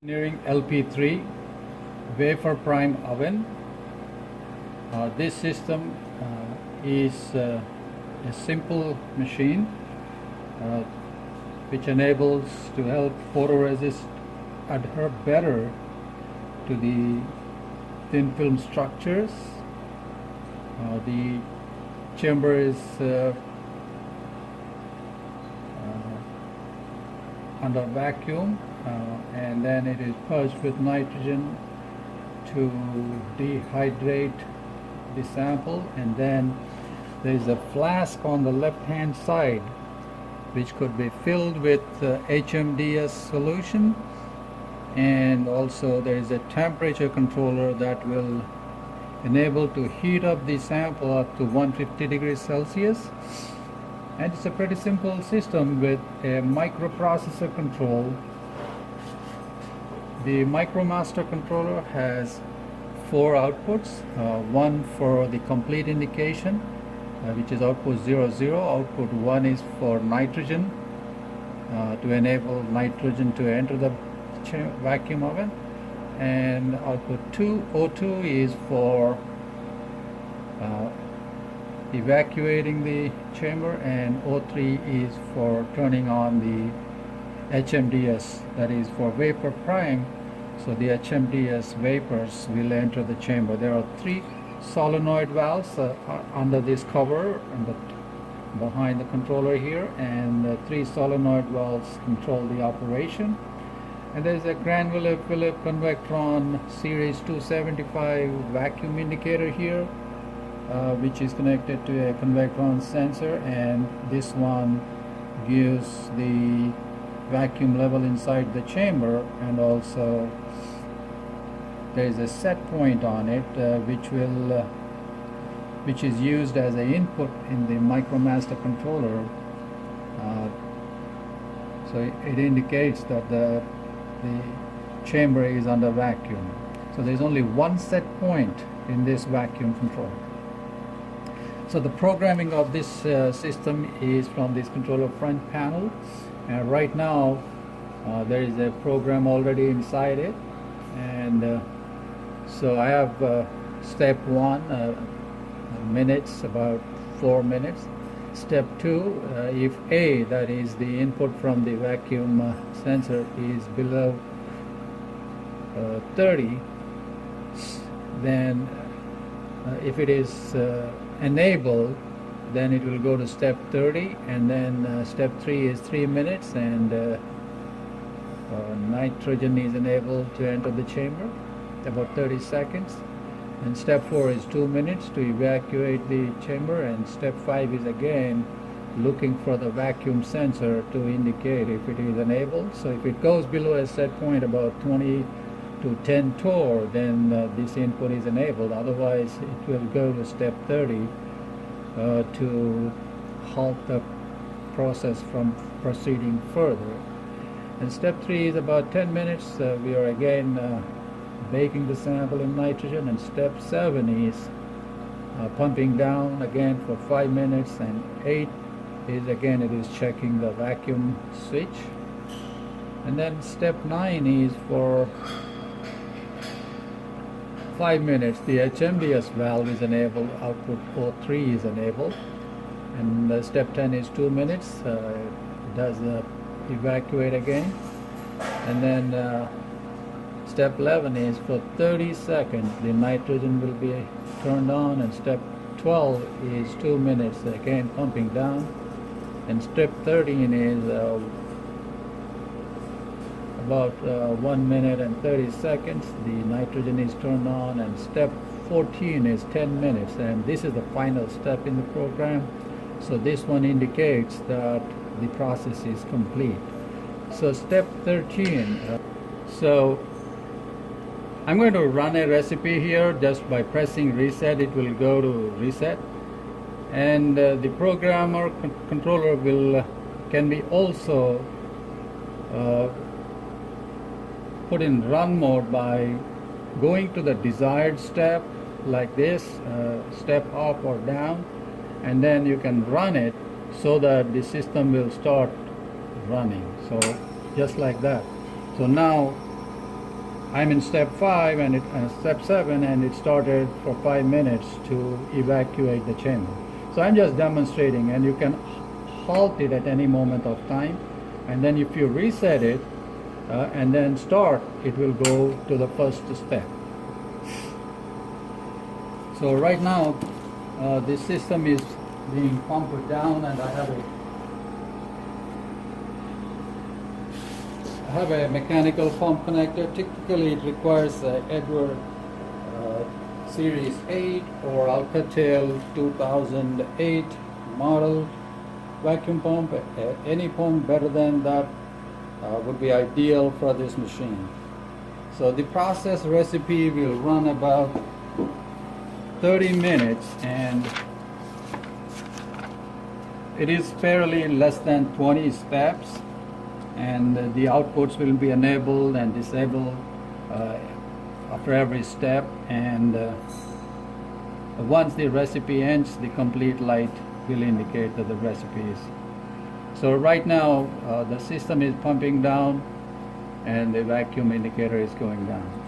Engineering LP3 wafer prime oven. This system is a simple machine which enables to help photoresist adhere better to the thin film structures. The chamber is under vacuum, and then it is purged with nitrogen to dehydrate the sample, and then there is a flask on the left hand side which could be filled with HMDS solution, and also there is a temperature controller that will enable to heat up the sample up to 150 degrees Celsius. And it's a pretty simple system with a microprocessor control. The MicroMaster controller has 4 outputs, one for the complete indication, which is output 00. Output 1 is for nitrogen, to enable nitrogen to enter the vacuum oven, and output 2, O2, is for evacuating the chamber, and O3 is for turning on the HMDS, that is for vapor prime, so the HMDS vapors will enter the chamber. There are 3 solenoid valves under this cover and behind the controller here, and 3 solenoid valves control the operation. And there is a granular Philip Convectron Series 275 vacuum indicator here, which is connected to a Convectron sensor, and this one gives the vacuum level inside the chamber, and also there is a set point on it which is used as an input in the MicroMaster controller, so it indicates that the chamber is under vacuum. So there is only one set point in this vacuum controller. So the programming of this system is from this controller front panel, and right now there is a program already inside it, and so I have step 1 minutes, about 4 minutes. Step 2, if A, that is the input from the vacuum sensor, is below 30, then if it is enabled, then it will go to step 30, and then step 3 is 3 minutes, and nitrogen is enabled to enter the chamber, about 30 seconds. And step 4 is 2 minutes to evacuate the chamber, and step 5 is again looking for the vacuum sensor to indicate if it is enabled. So if it goes below a set point, about 20 to 10 torr, then this input is enabled. Otherwise it will go to step 30 to halt the process from proceeding further. And step 3 is about 10 minutes. We are again baking the sample in nitrogen, and step 7 is pumping down again for 5 minutes, and 8 is again it is checking the vacuum switch. And then step 9 is for 5 minutes. The HMDS valve is enabled, output O3 is enabled, and step 10 is 2 minutes. It does evacuate again, and then step 11 is for 30 seconds the nitrogen will be turned on, and step 12 is 2 minutes, again pumping down, and step 13 is about 1 minute and 30 seconds the nitrogen is turned on, and step 14 is 10 minutes, and this is the final step in the program. So this one indicates that the process is complete. So step 13, so I'm going to run a recipe here. Just by pressing reset, it will go to reset, and the programmer controller can be also put in run mode by going to the desired step like this, step up or down, and then you can run it so that the system will start running. So just like that. So now I'm in step 5 and step 7, and it started for 5 minutes to evacuate the chamber. So I'm just demonstrating, and you can halt it at any moment of time, and then if you reset it and then start, it will go to the first step. So right now this system is being pumped down, and I have a mechanical pump connector. Typically it requires Edward Series 8 or Alcatel 2008 model vacuum pump. Any pump better than that would be ideal for this machine. So the process recipe will run about 30 minutes, and it is fairly less than 20 steps, and the outputs will be enabled and disabled after every step, and once the recipe ends, the complete light will indicate that the recipe is. So right now the system is pumping down and the vacuum indicator is going down.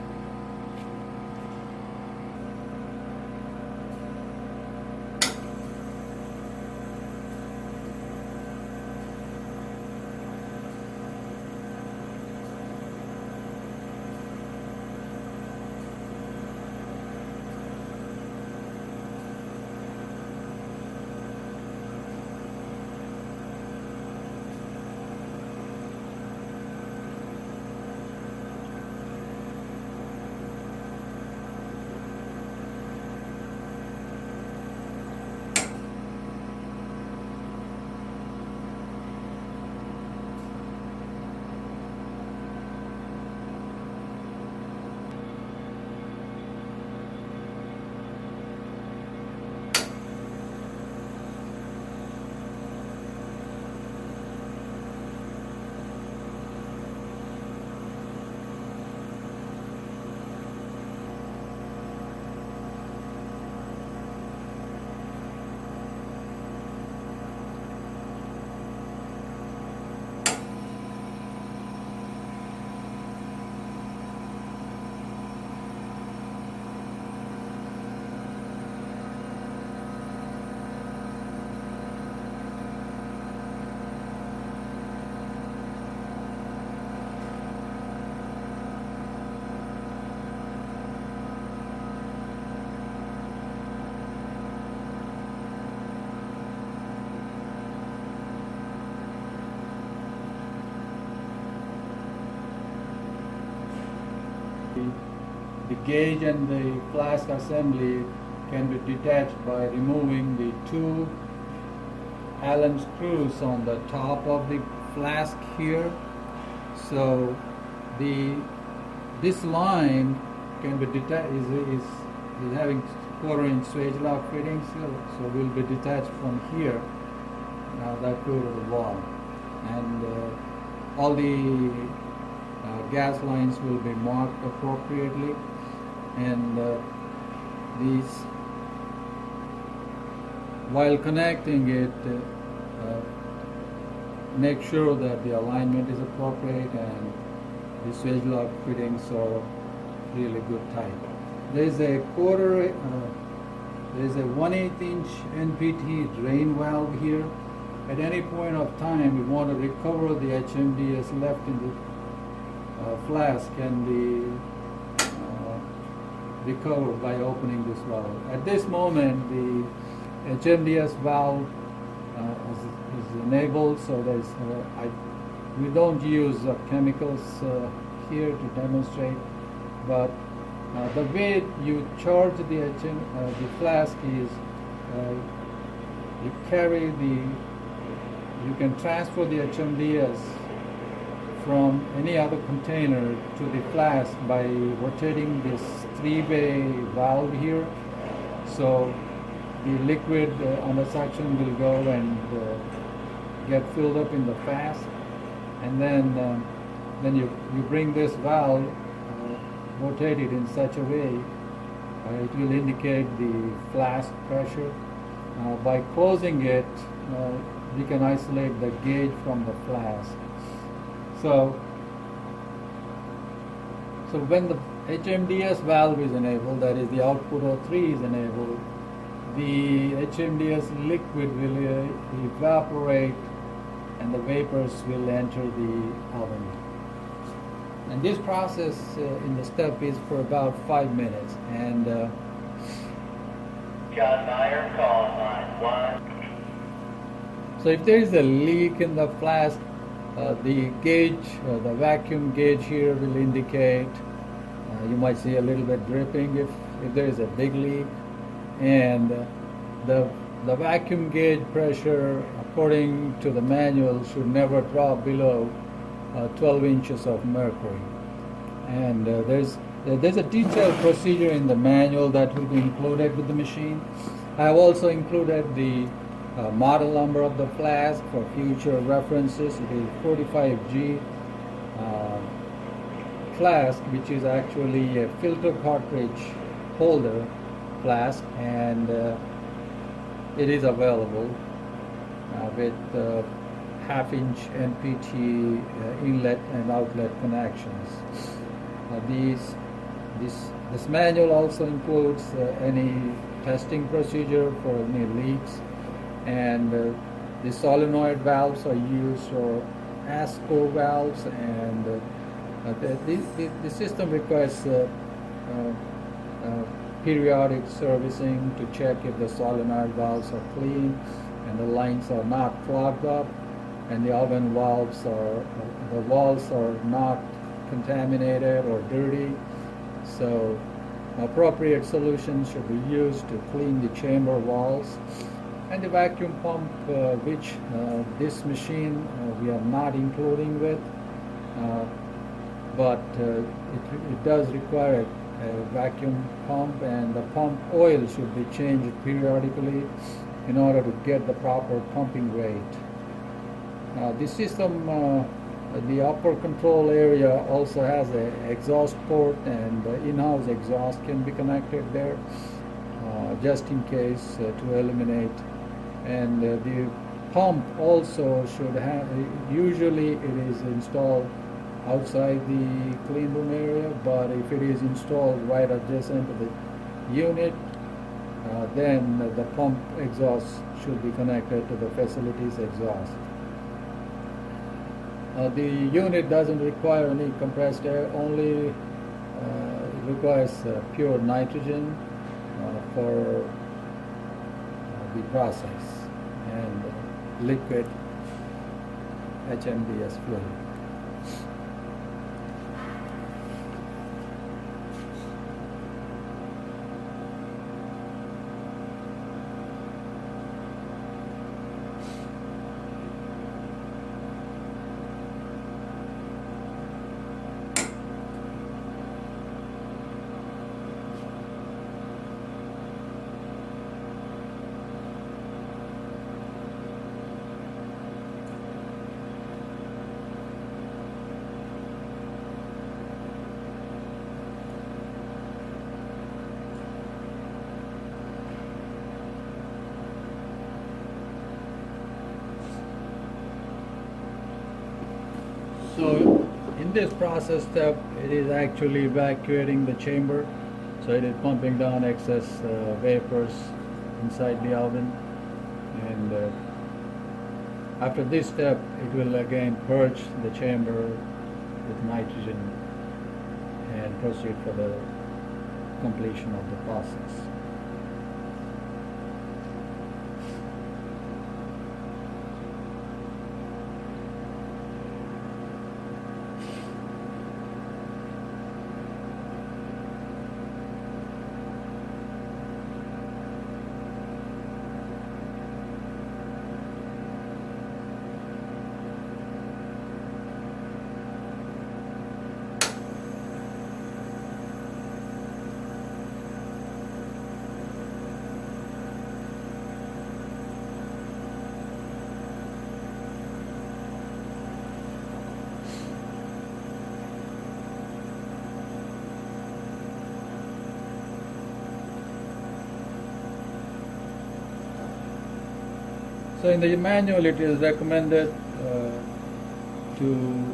The gauge and the flask assembly can be detached by removing the 2 Allen screws on the top of the flask here. So this line can be detached, is having 1/4-inch swage lock fittings, so will be detached from here. Now that go to the wall, and all the gas lines will be marked appropriately, and these, while connecting it, make sure that the alignment is appropriate and the swage lock fittings are really good type. There's a 1/8-inch NPT drain valve here. At any point of time, we want to recover the HMDS left in the flask, can be recovered by opening this valve. At this moment, the HMDS valve is enabled, so we don't use chemicals here to demonstrate, but the way you charge the flask is you can transfer the HMDS from any other container to the flask by rotating this 3-way valve here. So the liquid on the suction will go and get filled up in the flask, and then you bring this valve, rotate it in such a way it will indicate the flask pressure, By closing it, we can isolate the gauge from the flask. So, when the HMDS valve is enabled, that is the output O3 is enabled, the HMDS liquid will evaporate and the vapors will enter the oven. And this process in the step is for about 5 minutes. And John Meyer, call line 1. so if there is a leak in the flask, the gauge, the vacuum gauge here will indicate. You might see a little bit dripping if there is a big leak. And the vacuum gauge pressure, according to the manual, should never drop below 12 inches of mercury. And there's a detailed procedure in the manual that will be included with the machine. I have also included the model number of the flask for future references. It is 45G flask, which is actually a filter cartridge holder flask, and it is available with half-inch NPT inlet and outlet connections. This manual also includes any testing procedure for any leaks, and the solenoid valves are used for ASCO valves, and the system requires periodic servicing to check if the solenoid valves are clean and the lines are not clogged up, and the oven valves the walls are not contaminated or dirty. So appropriate solutions should be used to clean the chamber walls. And the vacuum pump, which this machine we are not including with, but it does require a vacuum pump, and the pump oil should be changed periodically in order to get the proper pumping rate. The system, the upper control area also has an exhaust port, and the in-house exhaust can be connected there just in case to eliminate. And the pump also should have, usually it is installed outside the clean room area, but if it is installed right adjacent to the unit, then the pump exhaust should be connected to the facility's exhaust. The unit doesn't require any compressed air, only it requires pure nitrogen for the process, and liquid HMDS fluid. So in this process step, it is actually evacuating the chamber. So it is pumping down excess vapors inside the oven. And after this step, it will again purge the chamber with nitrogen and proceed for the completion of the process. So in the manual it is recommended to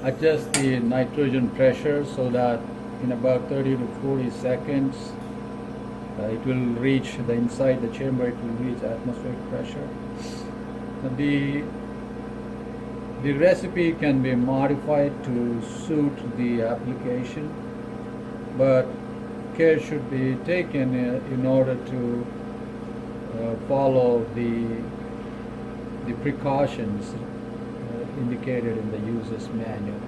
adjust the nitrogen pressure so that in about 30 to 40 seconds it will reach the inside the chamber, it will reach atmospheric pressure. The recipe can be modified to suit the application, but care should be taken in order to follow the precautions indicated in the user's manual.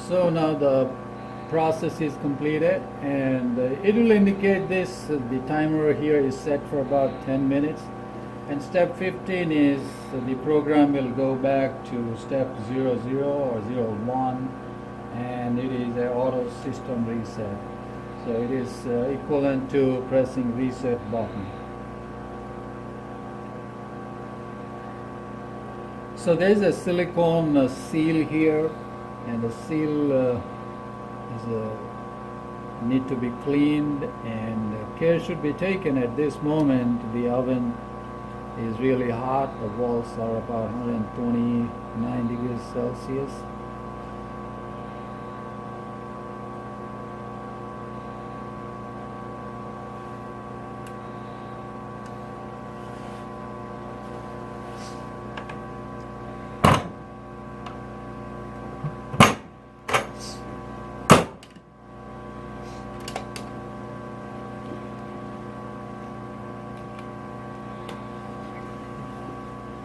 So now the process is completed, and it will indicate this. The timer here is set for about 10 minutes. And step 15 is the program will go back to step 00 or 01, and it is an auto system reset. So it is equivalent to pressing reset button. So there is a silicone seal here, and the seal need to be cleaned, and care should be taken at this moment. The oven is really hot. The walls are about 129 degrees Celsius.